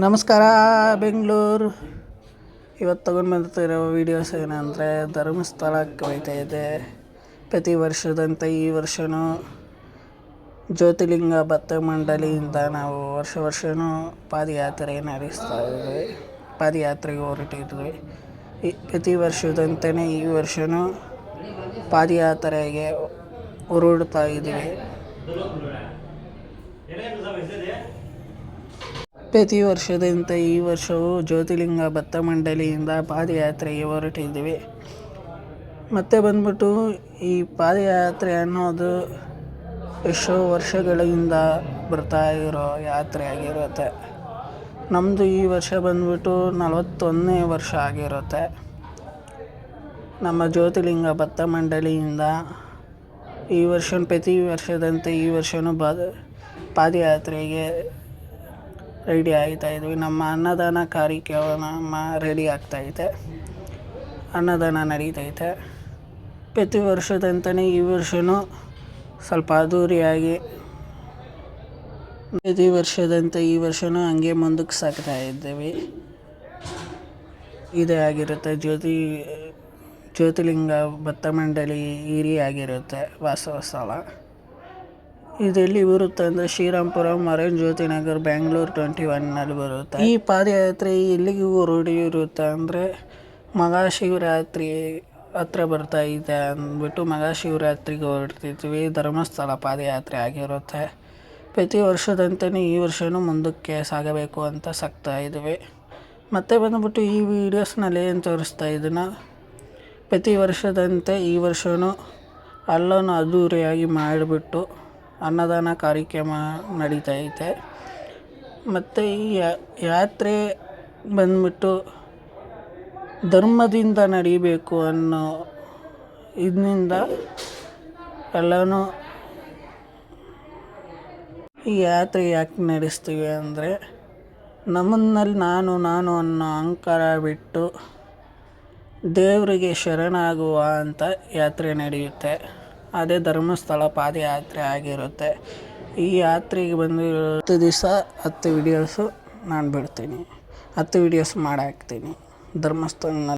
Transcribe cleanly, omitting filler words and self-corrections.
ನಮಸ್ಕಾರ ಬೆಂಗಳೂರು. ಇವತ್ತು ತಗೊಂಡು ಬಂದಿರೋ ವೀಡಿಯೋಸ್ ಏನಂದರೆ ಧರ್ಮಸ್ಥಳಕ್ಕೆ ಹೋಗ್ತಾ ಇದೆ. ಪ್ರತಿ ವರ್ಷದಂತೆ ಈ ವರ್ಷವೂ ಜ್ಯೋತಿರ್ಲಿಂಗ ಭಕ್ತ ಮಂಡಳಿಯಿಂದ ನಾವು ವರ್ಷವೂ ಪಾದಯಾತ್ರೆ ನಡೆಸ್ತಾ ಇದ್ವಿ. ಪಾದಯಾತ್ರೆಗೆ ಹೊರಟಿದ್ವಿ. ಪ್ರತಿ ವರ್ಷದಂತೆಯೇ ಈ ವರ್ಷವೂ ಪಾದಯಾತ್ರೆಗೆ ಹೊರಡ್ತಾ ಇದ್ದೀವಿ. ಪ್ರತಿ ವರ್ಷದಂತೆ ಈ ವರ್ಷವೂ ಜ್ಯೋತಿರ್ಲಿಂಗ ಭಕ್ತ ಮಂಡಳಿಯಿಂದ ಪಾದಯಾತ್ರೆಗೆ ಹೊರಟಿದ್ದೀವಿ. ಮತ್ತು ಬಂದ್ಬಿಟ್ಟು ಈ ಪಾದಯಾತ್ರೆ ಅನ್ನೋದು ಎಷ್ಟೋ ವರ್ಷಗಳಿಂದ ಬರ್ತಾ ಇರೋ ಯಾತ್ರೆ ಆಗಿರುತ್ತೆ. ನಮ್ಮದು ಈ ವರ್ಷ ಬಂದ್ಬಿಟ್ಟು 41ನೇ ವರ್ಷ ಆಗಿರುತ್ತೆ. ನಮ್ಮ ಜ್ಯೋತಿರ್ಲಿಂಗ ಭಕ್ತ ಮಂಡಳಿಯಿಂದ ಈ ವರ್ಷ ಪ್ರತಿ ವರ್ಷದಂತೆ ಈ ವರ್ಷವೂ ಪಾದಯಾತ್ರೆಗೆ ರೆಡಿ ಆಗ್ತಾಯಿದ್ವಿ. ನಮ್ಮ ಅನ್ನದಾನ ಕಾರ್ಯಕ್ರಮ ರೆಡಿ ಆಗ್ತಾಯಿದೆ. ಅನ್ನದಾನ ನಡೀತೈತೆ. ಪ್ರತಿ ವರ್ಷದಂತೆಯೇ ಈ ವರ್ಷವೂ ಸ್ವಲ್ಪ ಅದ್ಧೂರಿಯಾಗಿ ಪ್ರತಿ ವರ್ಷದಂತೆ ಈ ವರ್ಷವೂ ಹಂಗೆ ಮುಂದಕ್ಕೆ ಸಾಗ್ತಾ ಇದ್ದೀವಿ. ಇದೇ ಆಗಿರುತ್ತೆ ಜ್ಯೋತಿರ್ಲಿಂಗ ಭಕ್ತ ಮಂಡಳಿ ಹಿರಿಯಾಗಿರುತ್ತೆ ವಾಸವ ಸ್ಥಳ. ಇದೆಲ್ಲಿ ಬರುತ್ತೆ ಅಂದರೆ ಶ್ರೀರಾಮಪುರ ಮರೈನ್ ಜ್ಯೋತಿ ನಗರ್ ಬೆಂಗಳೂರು 21ನಲ್ಲಿ ಬರುತ್ತೆ. ಈ ಪಾದಯಾತ್ರೆ ಎಲ್ಲಿಗೆ ಹೊರಟಿರುತ್ತೆ ಅಂದರೆ ಮಹಾಶಿವರಾತ್ರಿ ಹತ್ರ ಬರ್ತಾ ಇದೆ ಅಂದ್ಬಿಟ್ಟು ಮಹಾಶಿವರಾತ್ರಿಗೆ ಹೊರಡ್ತಿದ್ವಿ. ಧರ್ಮಸ್ಥಳ ಪಾದಯಾತ್ರೆ ಆಗಿರುತ್ತೆ. ಪ್ರತಿ ವರ್ಷದಂತೆಯೇ ಈ ವರ್ಷವೂ ಮುಂದಕ್ಕೆ ಸಾಗಬೇಕು ಅಂತ ಸಾಗ್ತಾ ಇದ್ವಿ. ಮತ್ತು ಬಂದ್ಬಿಟ್ಟು ಈ ವಿಡಿಯೋಸ್ನಲ್ಲಿ ಏನು ತೋರಿಸ್ತಾ ಇದ್ದೀನೋ ಪ್ರತಿ ವರ್ಷದಂತೆ ಈ ವರ್ಷವೂ ಅಲ್ಲೂ ಅದ್ಧೂರಿಯಾಗಿ ಮಾಡಿಬಿಟ್ಟು ಅನ್ನದಾನ ಕಾರ್ಯಕ್ರಮ ನಡೀತೈತೆ. ಮತ್ತು ಈ ಯಾತ್ರೆ ಬಂದ್ಬಿಟ್ಟು ಧರ್ಮದಿಂದ ನಡಿಬೇಕು ಅನ್ನೋ ಇದರಿಂದ ಎಲ್ಲನೂ ಈ ಯಾತ್ರೆ ಯಾಕೆ ನಡೆಸ್ತೀವಿ ಅಂದರೆ ನಮ್ಮನ್ನಲ್ಲಿ ನಾನು ಅನ್ನೋ ಅಹಂಕಾರ ಬಿಟ್ಟು ದೇವರಿಗೆ ಶರಣಾಗುವ ಅಂತ ಯಾತ್ರೆ ನಡೆಯುತ್ತೆ. ಅದೇ ಧರ್ಮಸ್ಥಳ ಪಾದಯಾತ್ರೆ ಆಗಿರುತ್ತೆ. ಈ ಯಾತ್ರೆಗೆ ಬಂದು 10 ದಿವಸ 10 ವೀಡಿಯೋಸು ನಾನು ಬಿಡ್ತೀನಿ. 10 ವೀಡಿಯೋಸ್ ಮಾಡಾಕ್ತೀನಿ ಧರ್ಮಸ್ಥಳನಲ್ಲಿ.